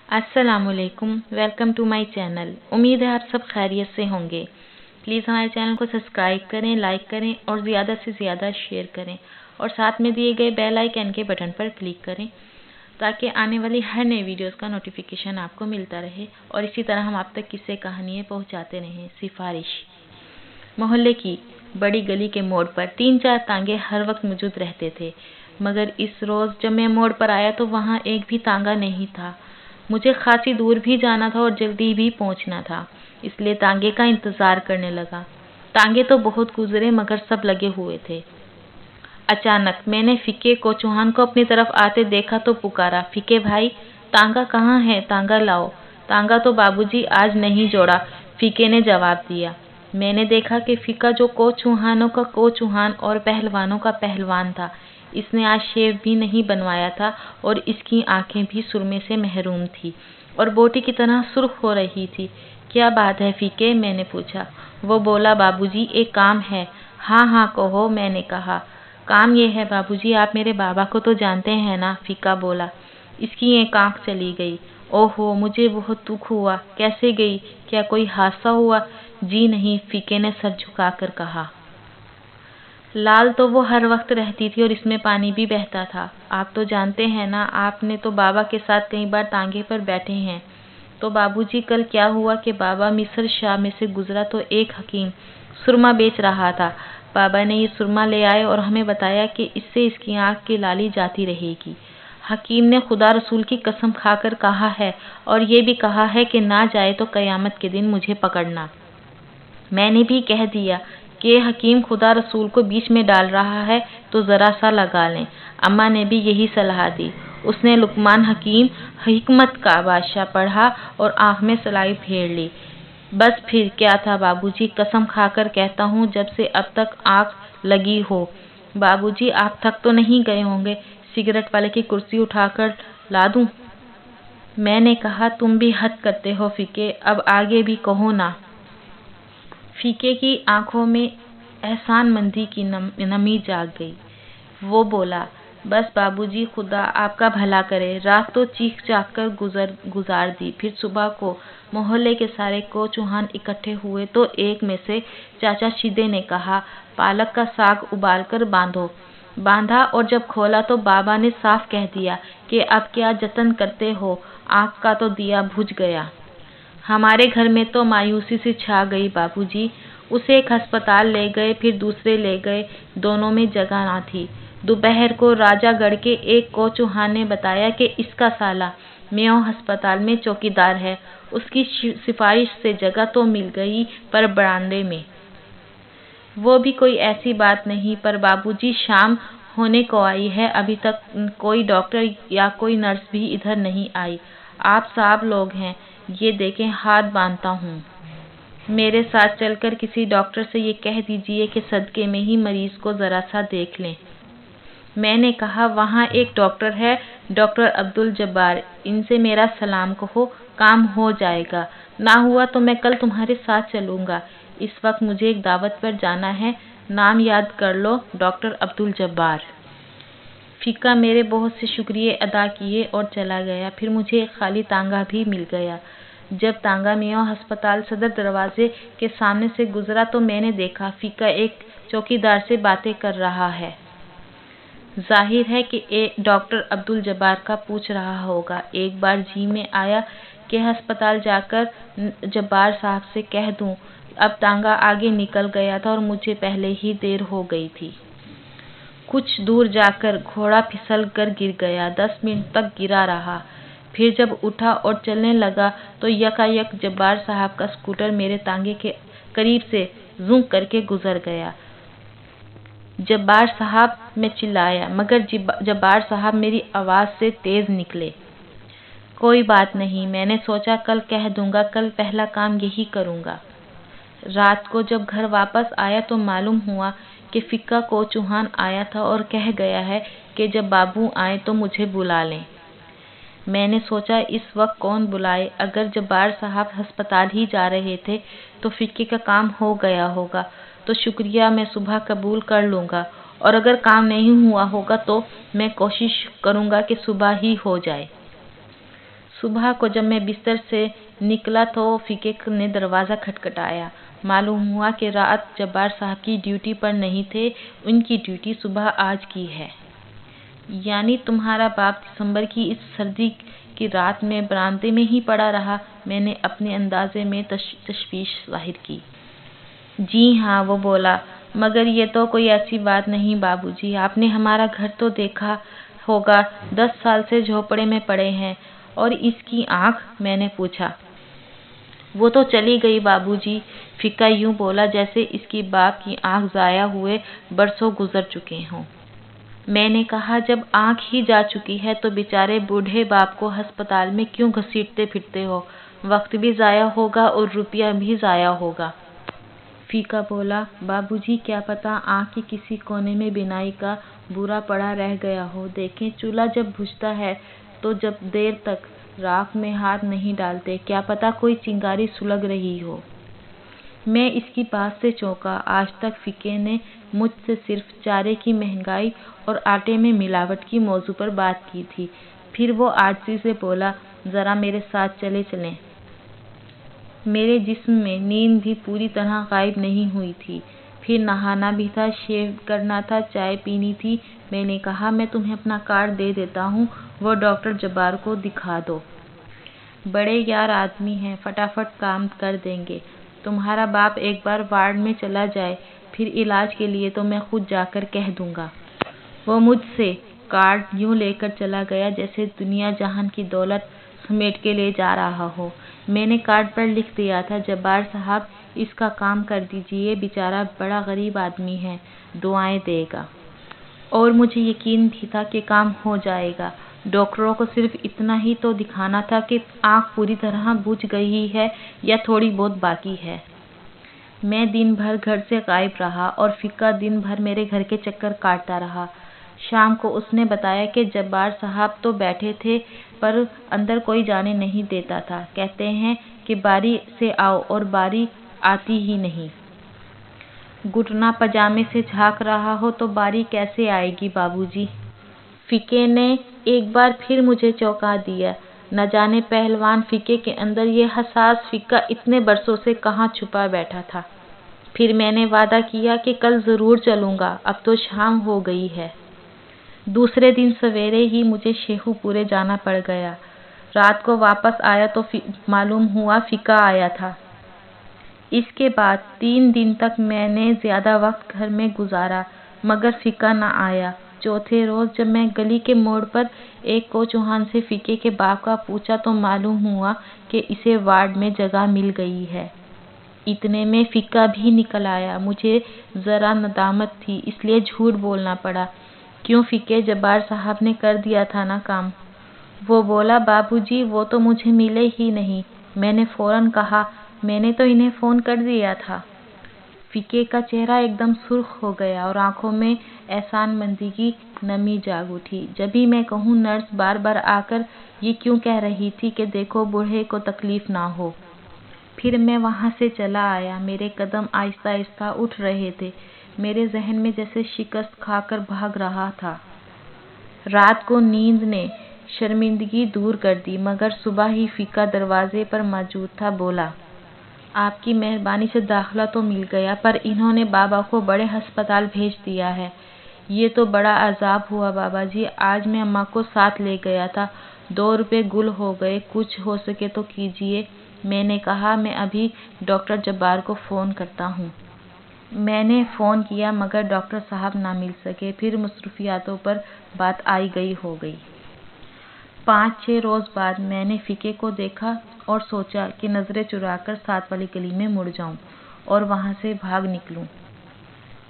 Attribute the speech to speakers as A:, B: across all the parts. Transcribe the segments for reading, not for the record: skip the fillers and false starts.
A: अस्सलामुअलैकुम, welcome to my channel. उम्मीद है आप सब खैरियत से होंगे। प्लीज़ हमारे चैनल को सब्सक्राइब करें, लाइक करें और ज़्यादा से ज़्यादा शेयर करें और साथ में दिए गए बेल आइकन के बटन पर क्लिक करें ताकि आने वाली हर नई वीडियोस का नोटिफिकेशन आपको मिलता रहे और इसी तरह हम आप तक किस्से कहानियाँ पहुँचाते रहें। सिफारिश। मोहल्ले की बड़ी गली के मोड़ पर 3-4 तांगे हर वक्त मौजूद रहते थे, मगर इस रोज़ जब मैं मोड़ पर आया तो वहाँ एक भी तांगा नहीं था। मुझे खासी दूर भी जाना था और जल्दी भी पहुँचना था, इसलिए तांगे का इंतज़ार करने लगा। तांगे तो बहुत गुजरे मगर सब लगे हुए थे। अचानक मैंने फीके को चौहान को अपनी तरफ आते देखा तो पुकारा, फीके भाई, तांगा कहाँ है? तांगा लाओ। तांगा तो बाबूजी आज नहीं जोड़ा, फीके ने जवाब दिया। मैंने देखा कि फीका जो को चौहानों का को चौहान और पहलवानों का पहलवान था। इसने आज शेव भी नहीं बनवाया था और इसकी आंखें भी सुरमे से महरूम थी और बोटी की तरह सुर्ख हो रही थी। क्या बात है फीके? मैंने पूछा। वो बोला, बाबूजी एक काम है। हाँ हाँ कहो, मैंने कहा। काम ये है बाबूजी, आप मेरे बाबा को तो जानते हैं ना? फीका बोला। इसकी एक आंख चली गई। ओहो, मुझे बहुत दुख हुआ। कैसे गई? क्या कोई हादसा हुआ? जी नहीं, फीके ने सर झुकाकर कहा। लाल तो वो हर वक्त रहती थी और इसमें पानी भी बहता था। आप तो जानते हैं ना, आपने तो बाबा के साथ कई बार तांगे पर बैठे हैं। तो बाबूजी कल क्या हुआ कि बाबा मिस्र शाह में से गुजरा तो एक हकीम सुरमा बेच रहा था। बाबा ने ये सुरमा ले आए और हमें बताया कि इससे इसकी आंख की लाली जाती रहेगी। हकीम ने खुदा रसूल की कसम खाकर कहा है और ये भी कहा है कि ना जाए तो कयामत के दिन मुझे पकड़ना। मैंने भी कह दिया कि हकीम खुदा रसूल को बीच में डाल रहा है तो ज़रा सा लगा लें। अम्मा ने भी यही सलाह दी। उसने लुकमान हकीम हिकमत का बादशाह पढ़ा और आँख में सलाई फेर ली। बस फिर क्या था बाबूजी, कसम खाकर कहता हूँ जब से अब तक आँख लगी हो। बाबूजी आप थक तो नहीं गए होंगे? सिगरेट वाले की कुर्सी उठाकर ला दूँ? मैंने कहा, तुम भी हद करते हो फीके, अब आगे भी कहो ना। फीके की आंखों में एहसानमंदी की नमी जाग गई। वो बोला, बस बाबूजी, खुदा आपका भला करे। रात तो चीख चाक कर गुजार दी। फिर सुबह को मोहल्ले के सारे को चौहान इकट्ठे हुए तो एक में से चाचा शिदे ने कहा, पालक का साग उबाल कर बांधो। बांधा और जब खोला तो बाबा ने साफ कह दिया कि अब क्या जतन करते हो, आँख का तो दिया बुझ गया। हमारे घर में तो मायूसी सी छा गई बाबूजी। उसे एक अस्पताल ले गए, फिर दूसरे ले गए, दोनों में जगह ना थी। दोपहर को राजागढ़ के एक को चौहान ने बताया कि इसका साला मेयो अस्पताल में चौकीदार है। उसकी सिफारिश से जगह तो मिल गई पर बरामदे में। वो भी कोई ऐसी बात नहीं, पर बाबूजी शाम होने को आई है, अभी तक कोई डॉक्टर या कोई नर्स भी इधर नहीं आई। आप साहब लोग हैं, ये देखें हाथ बांधता हूँ। मेरे साथ चलकर किसी डॉक्टर से ये कह दीजिए कि सदके में ही मरीज को ज़रा सा देख लें। मैंने कहा, वहाँ एक डॉक्टर है, डॉक्टर अब्दुल जब्बार, इनसे मेरा सलाम कहो, काम हो जाएगा। ना हुआ तो मैं कल तुम्हारे साथ चलूँगा। इस वक्त मुझे एक दावत पर जाना है, नाम याद कर लो, डॉक्टर अब्दुल जब्बार। फीका मेरे बहुत से शुक्रिया अदा किए और चला गया। फिर मुझे एक खाली तांगा भी मिल गया। जब तांगा मेयो अस्पताल सदर दरवाजे के सामने से गुजरा तो मैंने देखा फीका एक चौकीदार से बातें कर रहा है। जाहिर है कि डॉक्टर अब्दुल जब्बार का पूछ रहा होगा। एक बार जी में आया कि अस्पताल जाकर जब्बार साहब से कह दूं। अब तांगा आगे निकल गया था और मुझे पहले ही देर हो गई थी। कुछ दूर जाकर घोड़ा फिसल कर गिर गया। 10 मिनट तक गिरा रहा। फिर जब उठा और चलने लगा तो यकायक जब्बार साहब का स्कूटर मेरे तांगे के करीब से जूं करके गुजर गया। जब्बार साहब, मैं चिल्लाया, मगर जब्बार साहब मेरी आवाज़ से तेज़ निकले। कोई बात नहीं, मैंने सोचा कल कह दूंगा, कल पहला काम यही करूंगा। रात को जब घर वापस आया तो मालूम हुआ कि फीका को चौहान आया था और कह गया है कि जब बाबू आए तो मुझे बुला लें। मैंने सोचा इस वक्त कौन बुलाए, अगर जब्बार साहब अस्पताल ही जा रहे थे तो फीके का काम हो गया होगा, तो शुक्रिया मैं सुबह कबूल कर लूँगा, और अगर काम नहीं हुआ होगा तो मैं कोशिश करूँगा कि सुबह ही हो जाए। सुबह को जब मैं बिस्तर से निकला तो फीके ने दरवाज़ा खटखटाया। मालूम हुआ कि रात जब्बार साहब की ड्यूटी पर नहीं थे, उनकी ड्यूटी सुबह आज की है। यानी तुम्हारा बाप दिसंबर की इस सर्दी की रात में बरामदे में ही पड़ा रहा? मैंने अपने अंदाजे में तशवीश जाहिर की। जी हाँ, वो बोला, मगर ये तो कोई ऐसी बात नहीं बाबूजी, आपने हमारा घर तो देखा होगा, 10 साल से झोपड़े में पड़े हैं। और इसकी आँख? मैंने पूछा। वो तो चली गई बाबूजी, फिक्का यूं बोला जैसे इसकी बाप की आँख ज़ाया हुए बरसों गुजर चुके हों। मैंने कहा, जब आँख ही जा चुकी है तो बेचारे बूढ़े बाप को अस्पताल में क्यों घसीटते फिरते हो? वक्त भी ज़ाया होगा और रुपया भी ज़ाया होगा। फीका बोला, बाबूजी क्या पता आँख के किसी कोने में बिनाई का बुरा पड़ा रह गया हो। देखें, चूल्हा जब बुझता है तो जब देर तक राख में हाथ नहीं डालते, क्या पता कोई चिंगारी सुलग रही हो। मैं इसकी बात से चौंका। आज तक फीके ने मुझसे सिर्फ चारे की महंगाई और आटे में मिलावट की मौजू पर बात की थी। फिर वो आजिज़ी से बोला, ज़रा मेरे साथ चले चलें। मेरे जिस्म में नींद भी पूरी तरह गायब नहीं हुई थी। फिर नहाना भी था, शेव करना था, चाय पीनी थी। मैंने कहा, मैं तुम्हें अपना कार्ड दे देता हूँ, वो डॉक्टर जब्बार को दिखा दो। बड़े यार आदमी हैं, फटाफट काम कर देंगे। तुम्हारा बाप एक बार वार्ड में चला जाए, फिर इलाज के लिए तो मैं खुद जाकर कह दूंगा। वो मुझसे कार्ड यूं लेकर चला गया जैसे दुनिया जहान की दौलत समेट के ले जा रहा हो। मैंने कार्ड पर लिख दिया था, जब्बार साहब इसका काम कर दीजिए, बेचारा बड़ा गरीब आदमी है, दुआएं देगा। और मुझे यकीन भी था कि काम हो जाएगा। डॉक्टरों को सिर्फ इतना ही तो दिखाना था कि आँख पूरी तरह बुझ गई है या थोड़ी बहुत बाकी है। मैं दिन भर घर से गायब रहा और फिक्का दिन भर मेरे घर के चक्कर काटता रहा। शाम को उसने बताया कि जब्बार साहब तो बैठे थे पर अंदर कोई जाने नहीं देता था। कहते हैं कि बारी से आओ और बारी आती ही नहीं। घुटना पजामे से झाँक रहा हो तो बारी कैसे आएगी बाबूजी? फीके ने एक बार फिर मुझे चौंका दिया। न जाने पहलवान फीके के अंदर ये हसास फिक्का इतने बरसों से कहाँ छुपा बैठा था। फिर मैंने वादा किया कि कल ज़रूर चलूँगा। अब तो शाम हो गई है। दूसरे दिन सवेरे ही मुझे शेखुपुरे जाना पड़ गया। रात को वापस आया तो मालूम हुआ फिक्का आया था। इसके बाद 3 दिन तक मैंने ज़्यादा वक्त घर में गुजारा, मगर फिक्का न आया। चौथे रोज़ जब मैं गली के मोड़ पर एक कोचौहान से फीके के बाप का पूछा तो मालूम हुआ कि इसे वार्ड में जगह मिल गई है। इतने में फिक्का भी निकल आया। मुझे ज़रा नदामत थी, इसलिए झूठ बोलना पड़ा। क्यों फीके, जब्बार साहब ने कर दिया था ना काम? वो बोला, बाबूजी वो तो मुझे मिले ही नहीं। मैंने फौरन कहा, मैंने तो इन्हें फ़ोन कर दिया था। फीके का चेहरा एकदम सुर्ख हो गया और आंखों में एहसानमंदी की नमी जाग उठी। जब भी मैं कहूँ नर्स बार बार आकर ये क्यों कह रही थी कि देखो बूढ़े को तकलीफ ना हो। फिर मैं वहाँ से चला आया। मेरे कदम आहिस्ता आहिस्ता उठ रहे थे। मेरे जहन में जैसे शिकस्त खाकर भाग रहा था। रात को नींद ने शर्मिंदगी दूर कर दी, मगर सुबह ही फीका दरवाजे पर मौजूद था। बोला, आपकी मेहरबानी से दाखिला तो मिल गया, पर इन्होंने बाबा को बड़े अस्पताल भेज दिया है। ये तो बड़ा अजाब हुआ बाबा जी। आज मैं अम्मा को साथ ले गया था, 2 रुपए गुल हो गए, कुछ हो सके तो कीजिए। मैंने कहा, मैं अभी डॉक्टर जब्बार को फ़ोन करता हूँ। मैंने फ़ोन किया मगर डॉक्टर साहब ना मिल सके। फिर मसरूफियातों पर बात आई गई हो गई। 5-6 रोज़ बाद मैंने फीके को देखा और सोचा कि नज़रें चुराकर साथ वाली गली में मुड़ जाऊं और वहां से भाग निकलूं।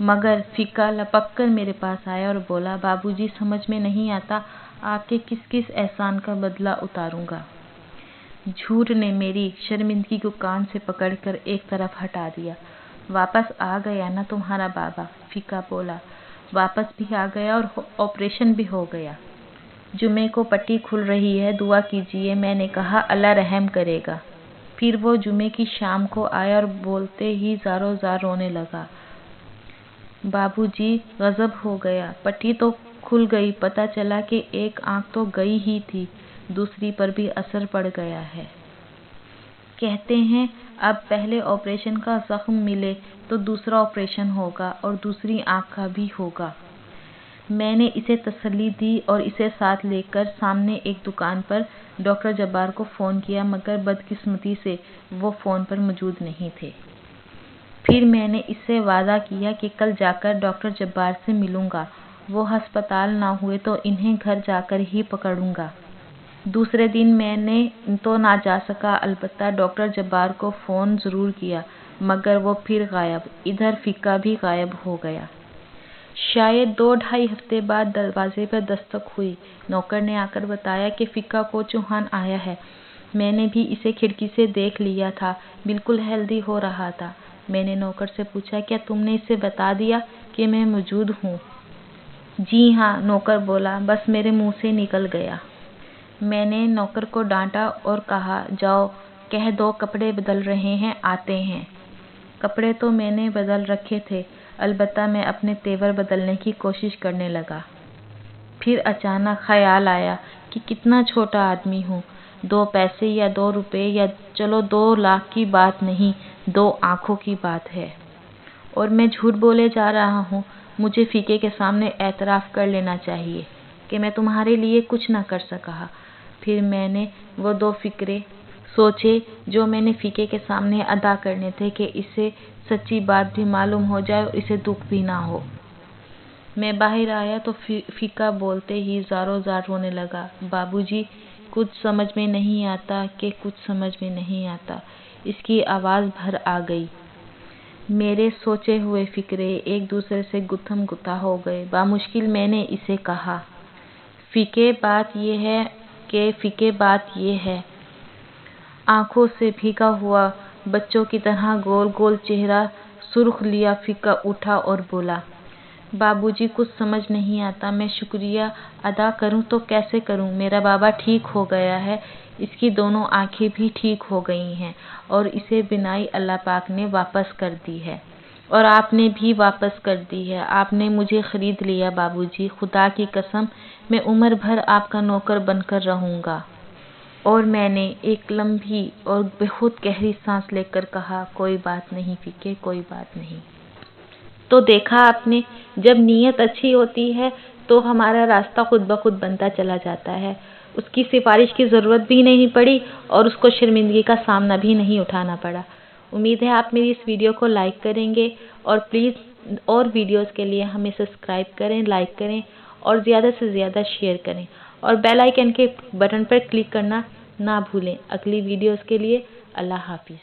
A: मगर फीका लपक कर मेरे पास आया और बोला, बाबूजी समझ में नहीं आता आपके किस किस एहसान का बदला उतारूंगा। झूठ ने मेरी शर्मिंदगी को कान से पकड़कर एक तरफ हटा दिया। वापस आ गया ना तुम्हारा बाबा? फीका बोला, वापस भी आ गया और ऑपरेशन भी हो गया। जुमे को पट्टी खुल रही है, दुआ कीजिए। मैंने कहा, अल्लाह रहम करेगा। फिर वो जुमे की शाम को आया और बोलते ही ज़ारों ज़ार रोने लगा। बाबूजी गज़ब हो गया, पट्टी तो खुल गई, पता चला कि एक आंख तो गई ही थी। दूसरी पर भी असर पड़ गया है। कहते हैं अब पहले ऑपरेशन का जख्म मिले तो दूसरा ऑपरेशन होगा और दूसरी आँख का भी होगा। मैंने इसे तसल्ली दी और इसे साथ लेकर सामने एक दुकान पर डॉक्टर जब्बार को फ़ोन किया, मगर बदकिस्मती से वो फ़ोन पर मौजूद नहीं थे। फिर मैंने इससे वादा किया कि कल जाकर डॉक्टर जब्बार से मिलूंगा। वो अस्पताल ना हुए तो इन्हें घर जाकर ही पकड़ूंगा। दूसरे दिन मैंने तो ना जा सका, अलबत्ता डॉक्टर जब्बार को फ़ोन ज़रूर किया, मगर वो फिर गायब। इधर फ़िका भी गायब हो गया। शायद 2-2.5 हफ्ते बाद दरवाजे पर दस्तक हुई। नौकर ने आकर बताया कि फ़िका को चौहान आया है। मैंने भी इसे खिड़की से देख लिया था, बिल्कुल हेल्दी हो रहा था। मैंने नौकर से पूछा, क्या तुमने इसे बता दिया कि मैं मौजूद हूँ? जी हाँ, नौकर बोला, बस मेरे मुंह से निकल गया। मैंने नौकर को डांटा और कहा, जाओ कह दो कपड़े बदल रहे हैं, आते हैं। कपड़े तो मैंने बदल रखे थे, अलबत्ता मैं अपने तेवर बदलने की कोशिश करने लगा। फिर अचानक ख्याल आया कि कितना छोटा आदमी हूँ। 2 पैसे या 2 रुपए या चलो 2 लाख की बात नहीं, 2 आँखों की बात है। और मैं झूठ बोले जा रहा हूँ। मुझे फ़िके के सामने एतराफ़ कर लेना चाहिए कि मैं तुम्हारे लिए कुछ न कर सका। फिर मैंने वो 2 फ़िक्रे सोचे जो मैंने फ़िके के सामने अदा करने थे कि इसे सच्ची बात भी मालूम हो जाए और इसे दुख भी ना हो। मैं बाहर आया तो फ़िका बोलते ही ज़ारों-ज़ार रोने लगा। बाबूजी, कुछ समझ में नहीं आता कि कुछ समझ में नहीं आता। इसकी आवाज़ भर आ गई। मेरे सोचे हुए फ़िक्रे एक दूसरे से गुत्थम-गुत्था हो गए। बामुश्किल मैंने इसे कहा, फ़िके बात ये है। आँखों से भीगा हुआ बच्चों की तरह गोल-गोल चेहरा सुर्ख लिया फ़िका उठा और बोला, बाबूजी कुछ समझ नहीं आता। मैं शुक्रिया अदा करूं तो कैसे करूं? मेरा बाबा ठीक हो गया है, इसकी दोनों आंखें भी ठीक हो गई हैं और इसे बिनाई अल्लाह पाक ने वापस कर दी है और आपने भी वापस कर दी है। आपने मुझे खरीद लिया बाबूजी, खुदा की कसम मैं उम्र भर आपका नौकर बनकर रहूँगा। और मैंने एक लंबी और बहुत गहरी सांस लेकर कहा, कोई बात नहीं फ़िके, कोई बात नहीं। तो देखा आपने, जब नीयत अच्छी होती है तो हमारा रास्ता खुद ब खुद बनता चला जाता है। उसकी सिफारिश की ज़रूरत भी नहीं पड़ी और उसको शर्मिंदगी का सामना भी नहीं उठाना पड़ा। उम्मीद है आप मेरी इस वीडियो को लाइक करेंगे और प्लीज़ और वीडियोस के लिए हमें सब्सक्राइब करें, लाइक करें और ज़्यादा से ज़्यादा शेयर करें और बेल आइकन के बटन पर क्लिक करना ना भूलें। अगली वीडियोस के लिए अल्लाह हाफ़िज़।